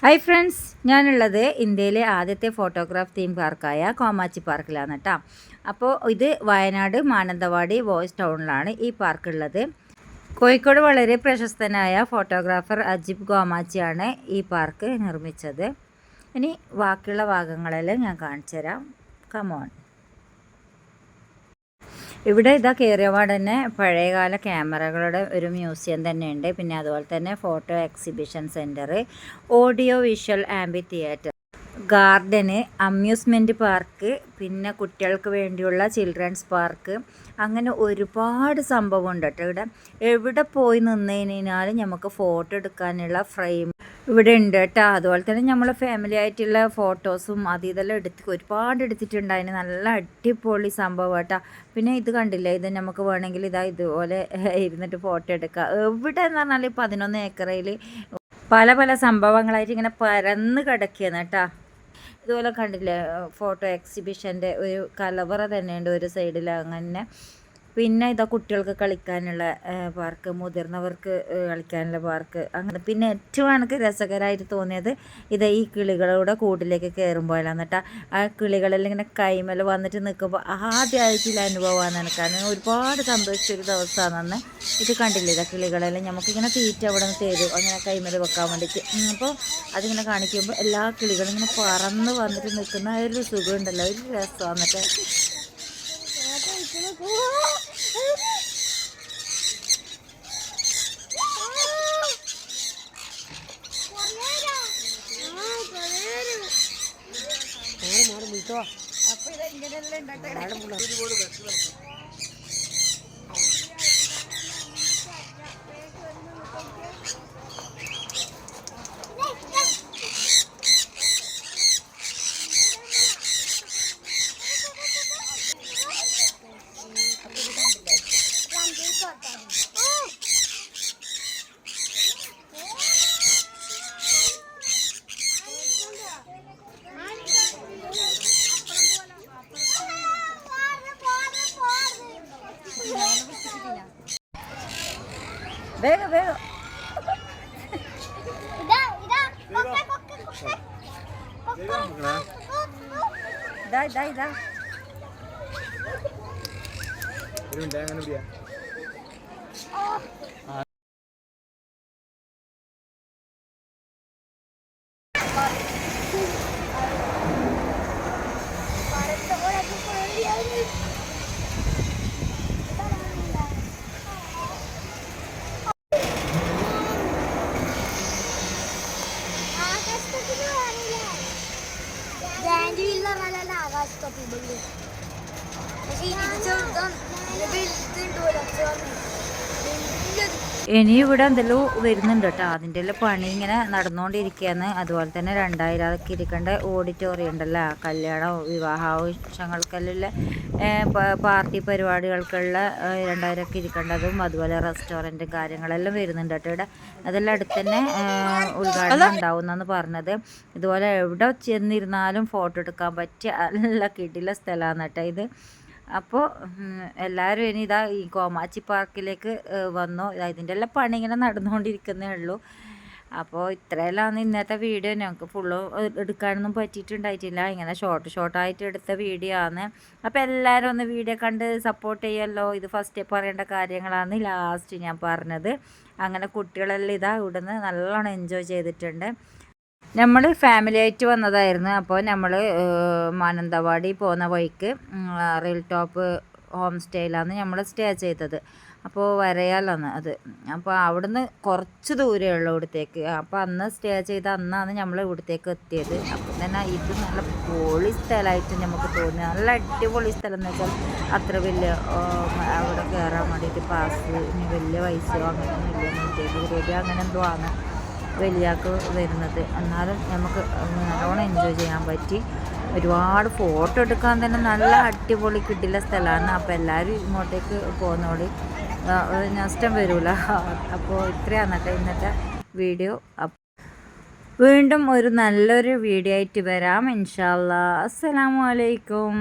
Hi friends, ഞാനുള്ളത് ഇന്ത്യയിലെ ആദ്യത്തെ ഫോട്ടോഗ്രാഫ് തീം പാർക്കായ കോമാച്ചി പാർക്കിലാണ് കേട്ടോ. അപ്പോൾ ഇത് വയനാട് മാനന്തവാടി വോയിസ് ടൗണിലാണ് ഈ പാർക്കുള്ളത്. കോഴിക്കോട് വളരെ പ്രശസ്തനായ ഫോട്ടോഗ്രാഫർ അജിബ് കോമാച്ചിയാണ് ഈ പാർക്ക് നിർമ്മിച്ചത്. ഇനി ബാക്കിയുള്ള ഭാഗങ്ങളെല്ലാം ഞാൻ കാണിച്ചു തരാം. കമോൺ. ഇവിടെ കയറിയപാട് തന്നെ പഴയകാല ക്യാമറകളുടെ ഒരു മ്യൂസിയം തന്നെയുണ്ട്. പിന്നെ അതുപോലെ തന്നെ photo exhibition centre, audio visual amphitheatre, ഗാർഡന്, അമ്യൂസ്മെൻറ്റ് പാർക്ക്, പിന്നെ കുട്ടികൾക്ക് വേണ്ടിയുള്ള ചിൽഡ്രൻസ് പാർക്ക്, അങ്ങനെ ഒരുപാട് സംഭവമുണ്ട് കേട്ടോ. എവിടെ പോയി നിന്ന് കഴിഞ്ഞാലും നമുക്ക് ഫോട്ടോ എടുക്കാനുള്ള ഫ്രെയിം ഇവിടെ ഉണ്ട് കേട്ടോ. അതുപോലെ തന്നെ നമ്മൾ ഫാമിലി ആയിട്ടുള്ള ഫോട്ടോസും ഇതെല്ലാം ഒരുപാട് എടുത്തിട്ടുണ്ടായിരുന്നു. നല്ല അടിപൊളി സംഭവം കേട്ടോ. പിന്നെ ഇത് കണ്ടില്ലേ, ഇത് നമുക്ക് വേണമെങ്കിൽ ഇതുപോലെ ഇരുന്നിട്ട് ഫോട്ടോ എടുക്കാം. എവിടെ എന്ന് പറഞ്ഞാൽ 11 ഏക്കറയിൽ പല പല സംഭവങ്ങളായിട്ട് ഇങ്ങനെ പരന്ന് കിടക്കുകയാണ് കേട്ടോ. ഇതുപോലെ കണ്ടില്ലേ, ഫോട്ടോ എക്സിബിഷൻ്റെ ഒരു കലവറ തന്നെയുണ്ട് ഒരു സൈഡിൽ. അങ്ങനെ പിന്നെ കുട്ടികൾക്ക് കളിക്കാനുള്ള പാർക്ക്, മുതിർന്നവർക്ക് കളിക്കാനുള്ള പാർക്ക്, അങ്ങനെ. പിന്നെ ഏറ്റവും എനിക്ക് രസകരമായിട്ട് തോന്നിയത് ഈ കിളികളുടെ കൂട്ടിലേക്ക് കയറുമ്പോഴാണ് കേട്ടോ. ആ കിളികളെല്ലാം ഇങ്ങനെ കൈമേൽ വന്നിട്ട് നിൽക്കുമ്പോൾ ആദ്യമായിട്ടുള്ള അനുഭവമാണ് എനിക്കാണ്. ഒരുപാട് സന്തോഷിച്ചൊരു ദിവസമാണ് അന്ന്. ഇത് കണ്ടില്ലേ, കിളികളെല്ലാം നമുക്കിങ്ങനെ തീറ്റ അവിടെ നിന്ന് തരും, അങ്ങനെ കൈമേൽ വെക്കാൻ വേണ്ടിയിട്ട്. അപ്പോൾ അതിങ്ങനെ കാണിക്കുമ്പോൾ എല്ലാ കിളികളും ഇങ്ങനെ പറന്ന് വന്നിട്ട് നിൽക്കുന്ന ഒരു സുഖം ഉണ്ടല്ലോ, ഒരു രസമാണ് കേട്ടോ. അപ്പൊ ഇതെങ്ങനെയല്ലേ ഉണ്ടാക്കുക. വേഗം വേഗം ഇതാ ഇനി ഇവിടെ എന്തെല്ലോ വരുന്നുണ്ട് കേട്ടോ. അതിൻ്റെ എല്ലാം പണി ഇങ്ങനെ നടന്നുകൊണ്ടിരിക്കുകയാണ്. അതുപോലെ തന്നെ 2000 ഇരിക്കേണ്ട ഓഡിറ്റോറിയം ഉണ്ടല്ലോ, കല്യാണ വിവാഹാവശ്യങ്ങൾക്കെല്ലാം പാർട്ടി പരിപാടികൾക്കുള്ള 2000 ഇരിക്കേണ്ടതും, അതുപോലെ റെസ്റ്റോറൻറ്റും കാര്യങ്ങളെല്ലാം വരുന്നുണ്ട് കേട്ടോ ഇവിടെ. അതെല്ലാം അടുത്ത് തന്നെ ഉദ്ഘാടനം ഉണ്ടാവുമെന്നാണ് പറഞ്ഞത്. ഇതുപോലെ എവിടെ ചെന്നിരുന്നാലും ഫോട്ടോ എടുക്കാൻ പറ്റിയ നല്ല കിടില സ്ഥലമാണ് കേട്ടോ ഇത്. അപ്പോൾ എല്ലാവരും ഇനി ഈ കോമാച്ചി പാർക്കിലേക്ക് വന്നു. ഇതിൻ്റെ എല്ലാം പണി ഇങ്ങനെ നടന്നുകൊണ്ടിരിക്കുന്നേ ഉള്ളൂ. അപ്പോൾ ഇത്രയെല്ലാം ഇന്നത്തെ വീഡിയോ. ഞങ്ങൾക്ക് ഫുള്ള് എടുക്കാനൊന്നും പറ്റിയിട്ടുണ്ടായിട്ടില്ല, ഇങ്ങനെ ഷോർട്ടായിട്ട് എടുത്ത വീഡിയോ ആണ്. അപ്പോൾ എല്ലാവരും ഒന്ന് വീഡിയോ കണ്ട് സപ്പോർട്ട് ചെയ്യുമല്ലോ. ഇത് ഫസ്റ്റ് പറയേണ്ട കാര്യങ്ങളാണ് ലാസ്റ്റ് ഞാൻ പറഞ്ഞത്. അങ്ങനെ കുട്ടികളെല്ലാം ഇവിടുന്ന് നല്ലോണം എൻജോയ് ചെയ്തിട്ടുണ്ട്. നമ്മൾ ഫാമിലി ആയിട്ട് വന്നതായിരുന്നു. അപ്പോൾ നമ്മൾ മാനന്തവാടി പോകുന്ന വഴിക്ക് റിൽ ടോപ്പ് ഹോം സ്റ്റേയിലാണ് നമ്മൾ സ്റ്റേ ചെയ്തത്. അപ്പോൾ വരയാലാണ് അത്. അപ്പോൾ അവിടുന്ന് കുറച്ച് ദൂരമേ ഉള്ളൂ ഇവിടത്തേക്ക്. അപ്പോൾ അന്ന് സ്റ്റേ ചെയ്ത അന്നാണ് നമ്മൾ ഇവിടത്തേക്ക് എത്തിയത്. അപ്പോൾ തന്നെ ഇത് നല്ല പൊളി സ്ഥലമായിട്ട് നമുക്ക് തോന്നി. നല്ല അടിപൊളി സ്ഥലം എന്ന് വെച്ചാൽ അത്ര വലിയ അവിടെ കയറാൻ വേണ്ടിയിട്ട് പാസ് ഇനി വലിയ പൈസയോ അങ്ങനെയൊന്നും ഇല്ല. 120 രൂപ അങ്ങനെ എന്തോ ആണ് വലിയാക്ക് വരുന്നത്. എന്നാലും നമുക്ക് നല്ലോണം എൻജോയ് ചെയ്യാൻ പറ്റി. ഒരുപാട് ഫോട്ടോ എടുക്കാൻ തന്നെ നല്ല അടിപൊളി കിട്ടില്ല സ്ഥലമാണ്. അപ്പോൾ എല്ലാവരും ഇങ്ങോട്ടേക്ക് പോകുന്നോടി നഷ്ടം വരില്ല. അപ്പോൾ ഇത്രയാണ് കേട്ടോ ഇന്നത്തെ വീഡിയോ. വീണ്ടും ഒരു നല്ലൊരു വീഡിയോ ആയിട്ട് വരാം ഇൻഷാ അല്ലാഹ്. അസ്സലാമു അലൈക്കും.